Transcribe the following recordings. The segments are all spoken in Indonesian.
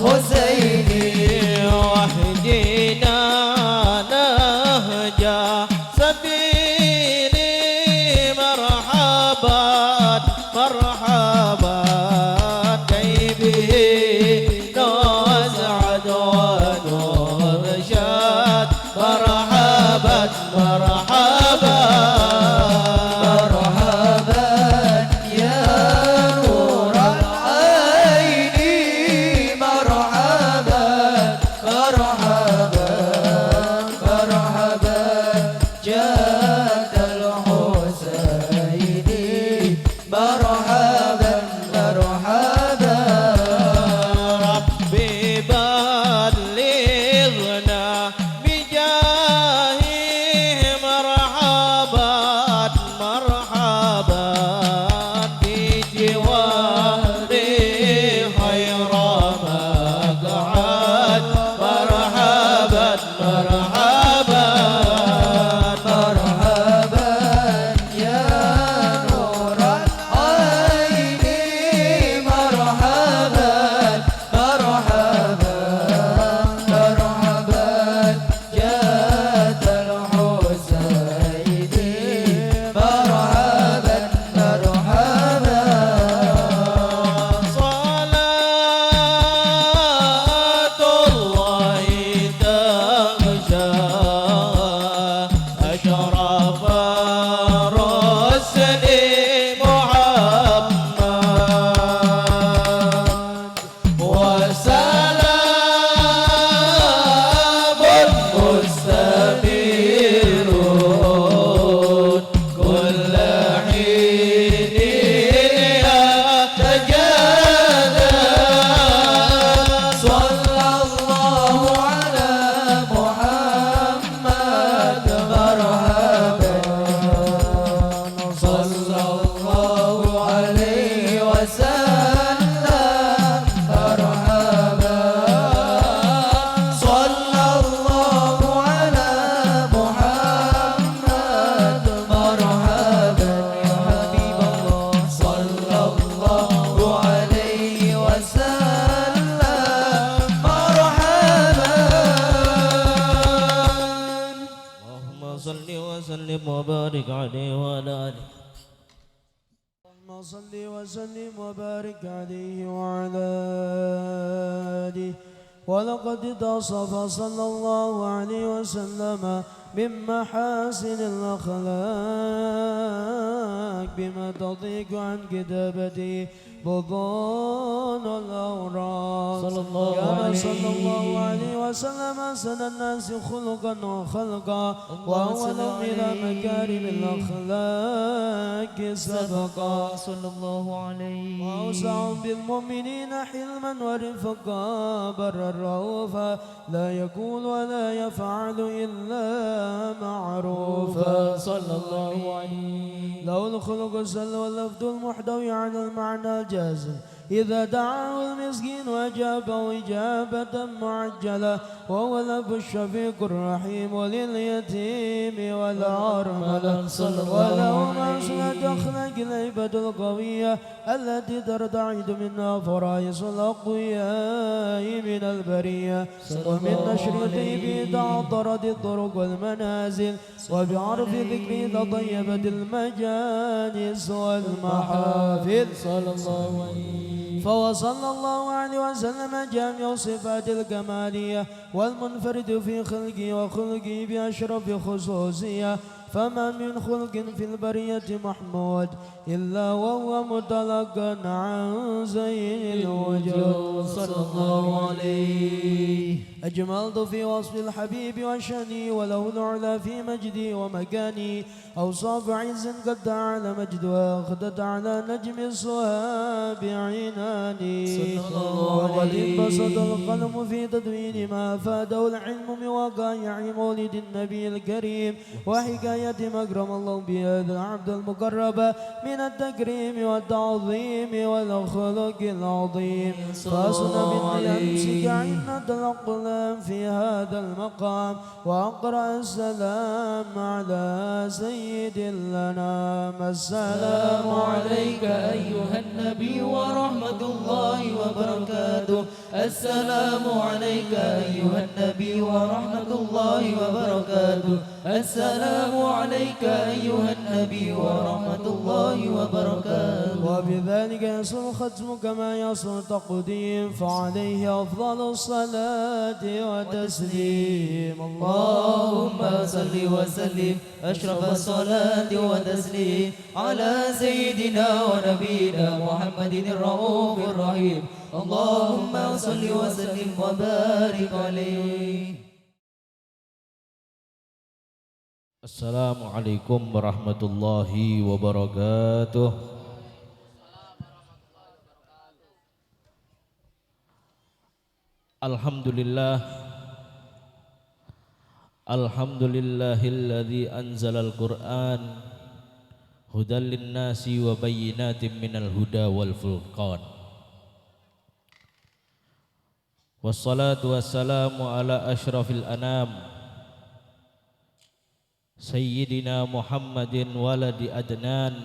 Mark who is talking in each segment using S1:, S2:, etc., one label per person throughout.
S1: حسيني واهدنا نهج سبيلي مرحبا مرحبا كيفه نسعد ونرشد مرحبا مرحبا وبارك عليه وعلى آله. اللهم صل وسلم وبارك عليه وعلى آله. ولقد اتصف صلى الله عليه وسلم من محاسن الأخلاق بما تضيق عن كتابته بطون الأوراق. كان صلى الله عليه وسلم أحسن الناس خلقا وخلقا وأولهم إلى مكارم الأخلاق سبقا صلى الله عليه. وأوسعهم بالمؤمنين حلما ورفقا برا رؤوفا لا يقول ولا يفعل إلا معروفا صلى الله عليه. له الخلق السل واللفظ المحتوي على المعنى الجازم إذا دعاه المسكين وأجابه إجابة معجلة وهو الأب الشفيق الرحيم ولليتيم والأرملة وله معصية أخلاق الهيبة القوية التي ترتعد منها فرائص الأقوياء من البرية ومن نشر طيبه تعطرت الطرق والمنازل وبعرف ذكره تطيبت المجالس والمحافل صلى الله عليه. فوصلى الله عليه وسلم جامع صفات الكمالية والمنفرد في خلقه وخلقه بأشرف خصوصية فما من خلق في البرية محمود إلا وهو متلقى عن زين الوجود صلى الله عليه. أجملت في وصف الحبيب وشاني وله العلا في مجدي ومكاني أوصاف عز قد تعالى مجدها أخذت على نجم الصهاب عناني وقد انبسط القلم في تدوين ما أفاده العلم من وقائع مولد النبي الكريم وحكاية ما أكرم الله بهذا العبد المقرب من التكريم والتعظيم والخلق العظيم. فأصل مني أمسك عنة الأقلام في هذا المقام وأقرأ السلام على سيد الأنام. السلام عليك أيها النبي ورحمة الله وبركاته.
S2: السلام عليك أيها النبي ورحمة الله وبركاته السلام عليك أيها النبي ورحمة الله وبركاته
S1: وبذلك يصل ختم كما يصل تقديم فعليه أفضل الصلاة وتسليم
S2: اللهم صل وسلم أشرف الصلاة وتسليم على سيدنا ونبينا محمد الرؤوف الرحيم اللهم صل وسلم وبارك عليه.
S3: Assalamualaikum warahmatullahi wabarakatuh. Alhamdulillah Alhamdulillahilladzi anzalal Qur'an hudan linnasi wa bayyinatin minal huda wal furqan. Wassalatu wassalamu ala asyrafil anam Sayyidina Muhammadin waladi Adnan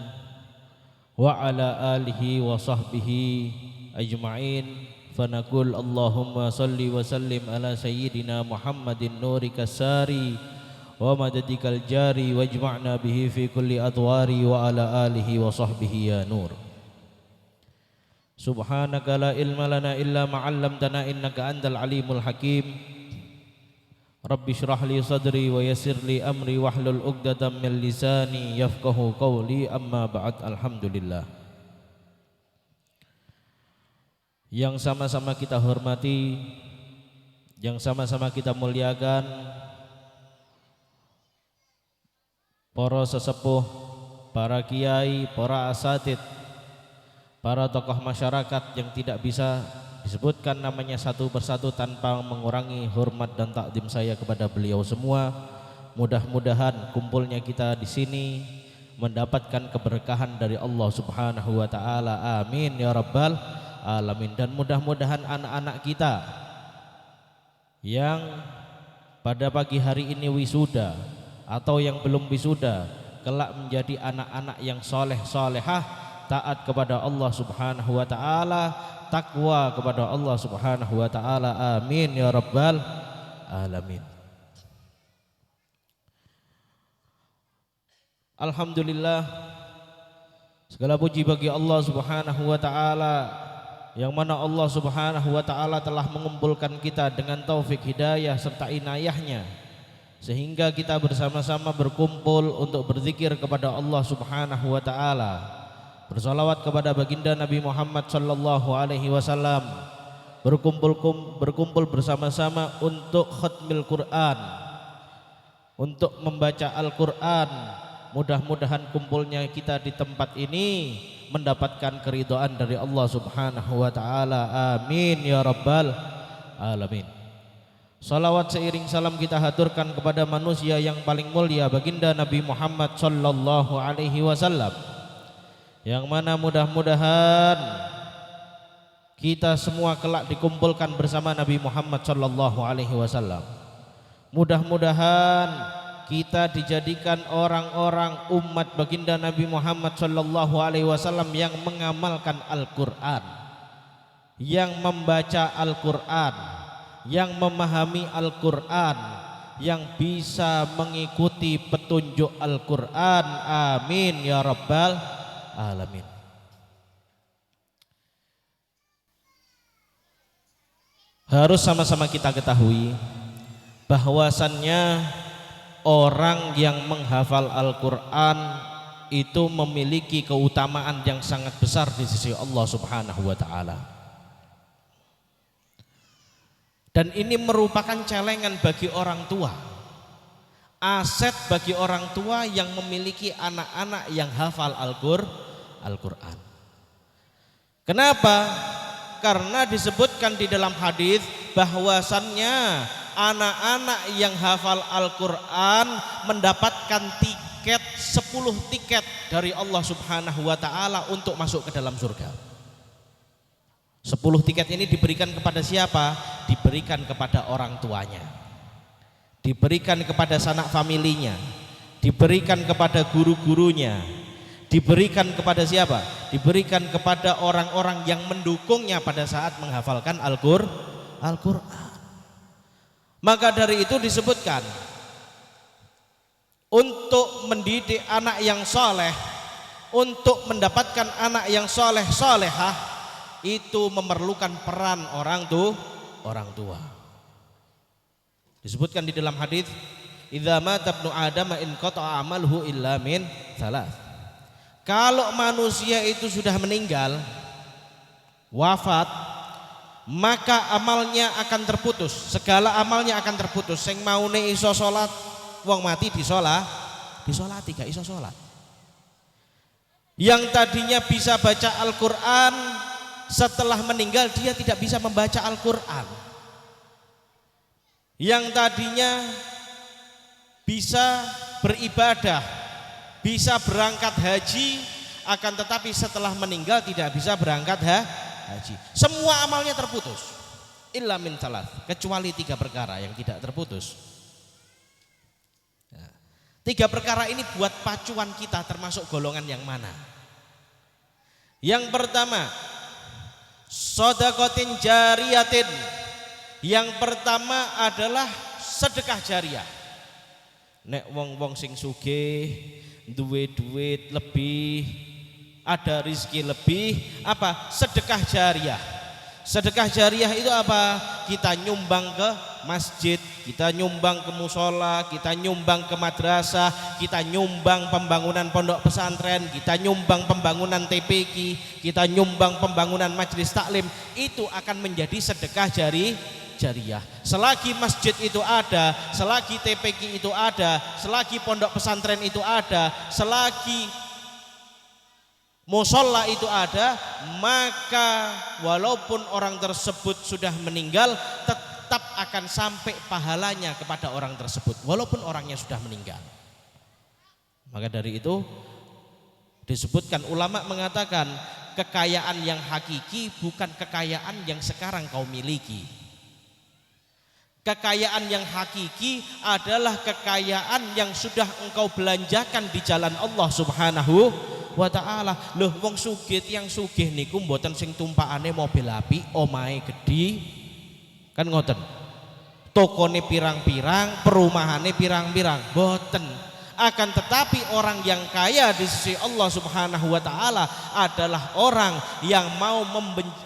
S3: wa ala alihi wa sahbihi ajma'in. Fanaqul Allahumma salli wa sallim ala Sayyidina Muhammadin nurika sari wa madadikal jari wajma'na bihi fi kulli adwari wa ala alihi wa sahbihi ya nur. Subhanaka la ilma lana illa ma'allamtana innaka antal alimul hakim. Rabbi shrah li sadri wa yassir li amri wahlul 'uqdatam min lisani yafqahu qawli amma ba'd. Alhamdulillah. Yang sama-sama kita hormati, yang sama-sama kita muliakan para sesepuh, para kiai, para asatid, para tokoh masyarakat yang tidak bisa disebutkan namanya satu persatu tanpa mengurangi hormat dan takdim saya kepada beliau semua. Mudah-mudahan kumpulnya kita di sini mendapatkan keberkahan dari Allah Subhanahu wa taala. Amin ya rabbal alamin. Dan mudah-mudahan anak-anak kita yang pada pagi hari ini wisuda atau yang belum wisuda kelak menjadi anak-anak yang soleh solehah, taat kepada Allah Subhanahu wa taala, takwa kepada Allah Subhanahu wa taala. Amin ya rabbal alamin. Alhamdulillah, segala puji bagi Allah Subhanahu wa taala yang mana Allah Subhanahu wa taala telah mengumpulkan kita dengan taufik hidayah serta inayahnya sehingga kita bersama-sama berkumpul untuk berzikir kepada Allah Subhanahu wa taala, bersalawat kepada baginda Nabi Muhammad sallallahu alaihi wasallam, berkumpul bersama-sama untuk khatmil Quran, untuk membaca Al-Quran. Mudah-mudahan kumpulnya kita di tempat ini mendapatkan keridhaan dari Allah Subhanahu wa taala. Amin ya rabbal alamin. Salawat seiring salam kita haturkan kepada manusia yang paling mulia baginda Nabi Muhammad sallallahu alaihi wasallam, yang mana mudah-mudahan kita semua kelak dikumpulkan bersama Nabi Muhammad sallallahu alaihi wasallam. Mudah-mudahan kita dijadikan orang-orang umat baginda Nabi Muhammad sallallahu alaihi wasallam yang mengamalkan Al-Qur'an, yang membaca Al-Qur'an, yang memahami Al-Qur'an, yang bisa mengikuti petunjuk Al-Qur'an. Amin ya rabbal alamin. Harus sama-sama kita ketahui bahwasannya orang yang menghafal Al-Quran itu memiliki keutamaan yang sangat besar di sisi Allah Subhanahu wa ta'ala. Dan ini merupakan celengan bagi orang tua, aset bagi orang tua yang memiliki anak-anak yang hafal Al-Quran. Kenapa? Karena disebutkan di dalam hadis bahwasannya anak-anak yang hafal Al-Quran mendapatkan tiket 10 tiket dari Allah Subhanahu wa ta'ala untuk masuk ke dalam surga. 10 tiket ini diberikan kepada siapa? Diberikan kepada orang tuanya, diberikan kepada sanak familinya, diberikan kepada guru-gurunya, Diberikan kepada siapa? Diberikan kepada orang-orang yang mendukungnya pada saat menghafalkan Al-Qur'an. Maka dari itu disebutkan untuk mendidik anak yang soleh, untuk mendapatkan anak yang soleh solehah, itu memerlukan peran orang tua. Disebutkan di dalam hadis, idza mata ibnu adam in qata'a amaluhu illa min thalath. Kalau manusia itu sudah meninggal, wafat, maka amalnya akan terputus. Segala amalnya akan terputus. Sing maune iso salat, wong mati disolati gak iso salat. Yang tadinya bisa baca Al-Qur'an, setelah meninggal dia tidak bisa membaca Al-Qur'an. Yang tadinya bisa beribadah, bisa berangkat haji, akan tetapi setelah meninggal tidak bisa berangkat haji. Semua amalnya terputus. Illa min thalath, kecuali 3 perkara yang tidak terputus. 3 perkara ini buat pacuan kita termasuk golongan yang mana? Yang pertama, shadaqatin jariyatin. Yang pertama adalah sedekah jariah. Nek wong-wong sing sugih, duwe duit lebih, ada rizki lebih, apa? Sedekah jariah. Sedekah jariah itu apa? Kita nyumbang ke masjid, kita nyumbang ke musola, kita nyumbang ke madrasah, kita nyumbang pembangunan pondok pesantren, kita nyumbang pembangunan TPQ, kita nyumbang pembangunan majelis taklim. Itu akan menjadi sedekah jariah. Selagi masjid itu ada, selagi TPQ itu ada, selagi pondok pesantren itu ada, selagi musola itu ada, maka walaupun orang tersebut sudah meninggal, tetap akan sampai pahalanya kepada orang tersebut walaupun orangnya sudah meninggal. Maka dari itu disebutkan, ulama mengatakan kekayaan yang hakiki bukan kekayaan yang sekarang kau miliki. Kekayaan yang hakiki adalah kekayaan yang sudah engkau belanjakan di jalan Allah Subhanahu wa ta'ala. Loh, wong sugih yang sugih niku mboten sing tumpakane mobil api, omahe gedhi, kan ngoten. Tokone pirang-pirang, perumahane pirang-pirang, mboten. Akan tetapi orang yang kaya di sisi Allah Subhanahu wa ta'ala adalah orang yang mau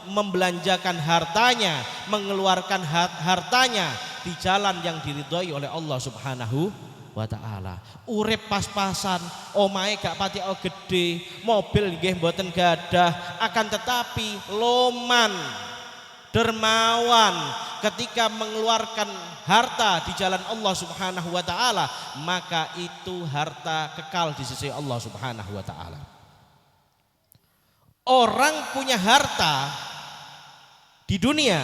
S3: membelanjakan hartanya, mengeluarkan hartanya di jalan yang diridhoi oleh Allah Subhanahu wa ta'ala. Urip pas-pasan, omahe gak pati gede, mobil nggih mboten gadah, akan tetapi loman, dermawan ketika mengeluarkan harta di jalan Allah Subhanahu wa ta'ala, maka itu harta kekal di sisi Allah Subhanahu wa ta'ala. Orang punya harta di dunia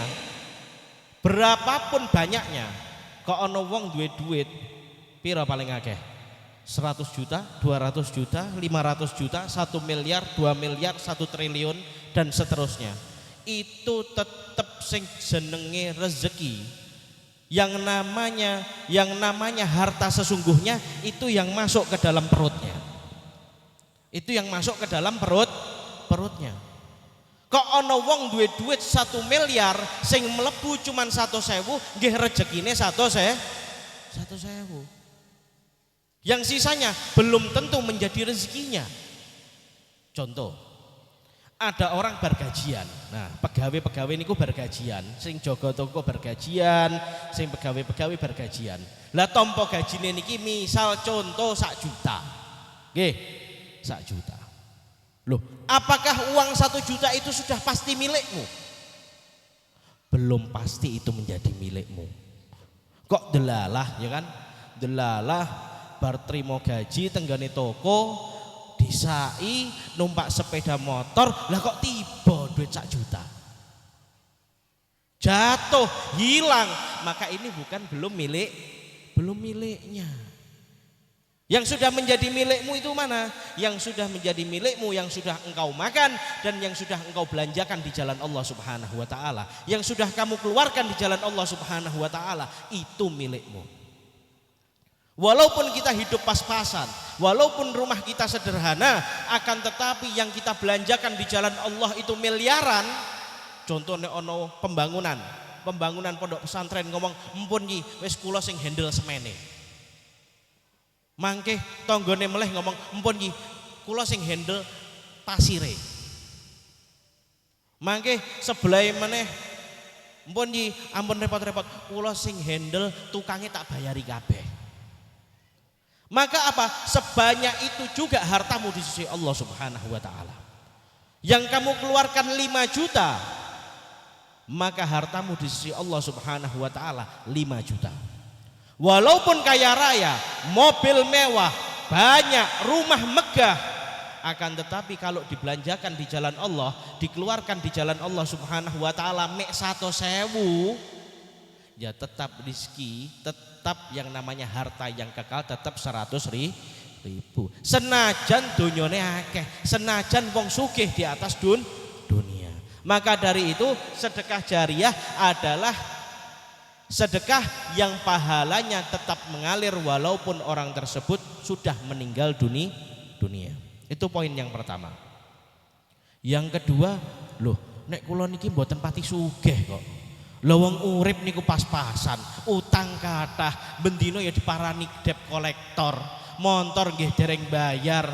S3: berapapun banyaknya, kok ono wong duwe duit pira paling akeh? 100 juta, 200 juta, 500 juta, 1 miliar, 2 miliar, 1 triliun dan seterusnya. Itu tetap sing jenenge rezeki. Yang namanya harta sesungguhnya itu yang masuk ke dalam perutnya. Itu yang masuk ke dalam perutnya. Kok ono wong duwe duit 1 miliar sing mlebu cuman 100.000, nggih rezekine 100.000. Yang sisanya belum tentu menjadi rezekinya. Contoh, ada orang bergajian. Nah, pegawai-pegawai niku bergajian, sing jaga toko bergajian, sing pegawai-pegawai bergajian. Lah tompo gajine niki misal contoh 1 juta. Nggih, 1 juta. Loh, apakah uang 1 juta itu sudah pasti milikmu? Belum pasti itu menjadi milikmu. Kok delalah, ya kan? Delalah bar trimo gaji tenggane toko, disai numpak sepeda motor, lah kok tiba duit 1 juta. Jatuh, hilang, maka ini belum miliknya. Yang sudah menjadi milikmu itu mana? Yang sudah menjadi milikmu, yang sudah engkau makan dan yang sudah engkau belanjakan di jalan Allah Subhanahu wa ta'ala, yang sudah kamu keluarkan di jalan Allah Subhanahu wa ta'ala, itu milikmu. Walaupun kita hidup pas-pasan, Walaupun rumah kita sederhana, akan tetapi yang kita belanjakan di jalan Allah itu miliaran. Contohnya ono pembangunan pondok pesantren ngomong, "Empun ki wis kula sing handle semene." Mangke tanggane meleh ngomong, "Empun ki kula sing handle pasire." Mangke sebelah meneh, "Empun ki ampun repot-repot, kula sing handle tukangnya tak bayari kabeh." Maka apa? Sebanyak itu juga hartamu di sisi Allah Subhanahu wa taala. Yang kamu keluarkan 5 juta, maka hartamu di sisi Allah Subhanahu wa taala 5 juta. Walaupun kaya raya, mobil mewah, banyak, rumah megah, akan tetapi kalau dibelanjakan di jalan Allah, dikeluarkan di jalan Allah Subhanahu wa taala mek 100.000, ya tetap rizki, tetap yang namanya harta yang kekal tetap 100.000. Senajan donyone akeh, senajan wong sugih di atas dunia. Maka dari itu sedekah jariah adalah sedekah yang pahalanya tetap mengalir walaupun orang tersebut sudah meninggal dunia. Itu poin yang pertama. Yang kedua, loh nek kula niki mboten pati sugih kok. Lha wong urip niku pas-pasan, utang kathah, bendino ya diparani debt kolektor, montor nggih dereng bayar.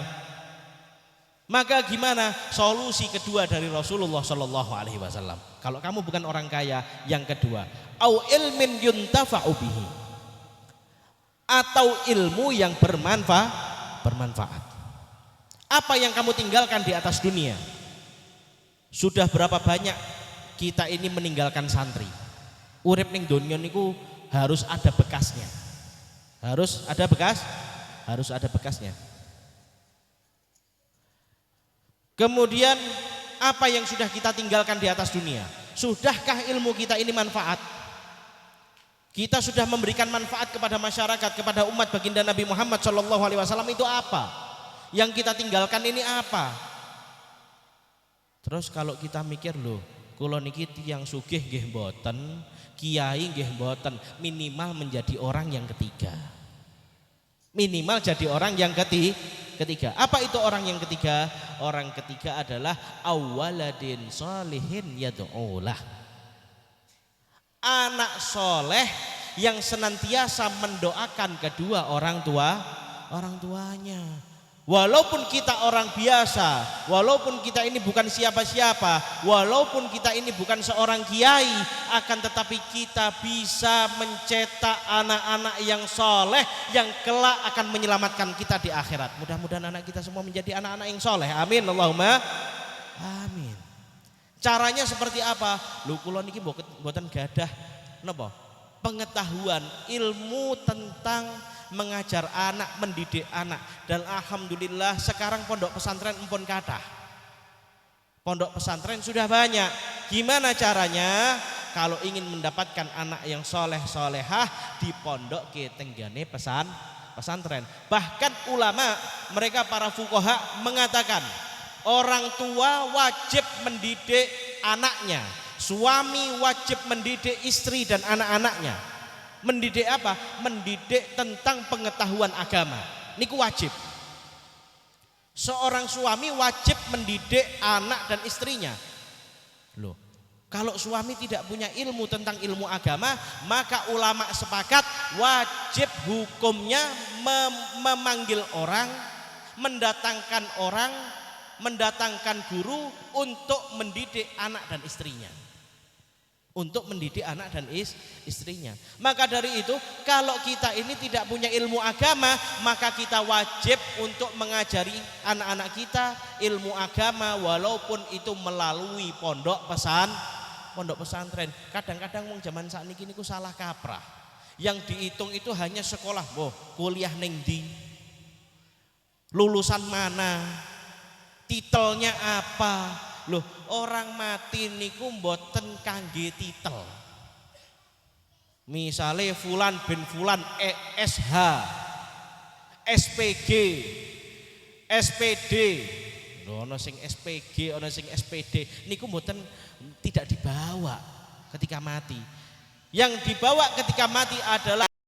S3: Maka gimana? Solusi kedua dari Rasulullah Shallallahu Alaihi Wasallam. Kalau kamu bukan orang kaya, yang kedua, au ilmin yuntafa'u bihi, atau ilmu yang bermanfaat. Apa yang kamu tinggalkan di atas dunia? Sudah berapa banyak kita ini meninggalkan santri? Urip ning donya niku harus ada bekasnya. Harus ada bekasnya. Kemudian apa yang sudah kita tinggalkan di atas dunia? Sudahkah ilmu kita ini manfaat? Kita sudah memberikan manfaat kepada masyarakat, kepada umat baginda Nabi Muhammad SAW, itu apa? Yang kita tinggalkan ini apa? Terus kalau kita mikir, loh kula niki tiyang sugih nggih mboten, kiai nggih mboten, minimal menjadi orang yang ketiga. Minimal jadi orang yang ketiga. Apa itu orang yang ketiga? Orang ketiga adalah awaladin sholihin yad'ulah. Anak soleh yang senantiasa mendoakan kedua orang tuanya. Walaupun kita orang biasa, walaupun kita ini bukan siapa-siapa, walaupun kita ini bukan seorang kiai, akan tetapi kita bisa mencetak anak-anak yang soleh yang kelak akan menyelamatkan kita di akhirat. Mudah-mudahan anak kita semua menjadi anak-anak yang soleh. Amin, Allahumma amin. Caranya seperti apa? Lho kula niki mboten gadah napa? Pengetahuan, ilmu tentang mengajar anak, mendidik anak. Dan alhamdulillah sekarang pondok pesantren empun kathah. Pondok pesantren sudah banyak. Gimana caranya? Kalau ingin mendapatkan anak yang soleh solehah, di pondok tenggane pesantren. Bahkan ulama, mereka para fuqaha mengatakan orang tua wajib mendidik anaknya, suami wajib mendidik istri dan anak-anaknya. Mendidik apa? Mendidik tentang pengetahuan agama. Niku wajib. Seorang suami wajib mendidik anak dan istrinya. Loh, kalau suami tidak punya ilmu tentang ilmu agama, maka ulama sepakat wajib hukumnya memanggil orang, mendatangkan guru untuk mendidik anak dan istrinya. Untuk mendidik anak dan istrinya. Maka dari itu, kalau kita ini tidak punya ilmu agama, maka kita wajib untuk mengajari anak-anak kita ilmu agama, walaupun itu melalui pondok pesantren. Kadang-kadang wong zaman sakniki niku salah kaprah. Yang dihitung itu hanya sekolah, kuliah ning ndi, lulusan mana, titelnya apa. Loh, orang mati niku mboten kangge titel. Misale fulan bin fulan ESH, SPG, SPD. Loh, ana sing SPG, ana sing SPD. Niku mboten, tidak dibawa ketika mati. Yang dibawa ketika mati adalah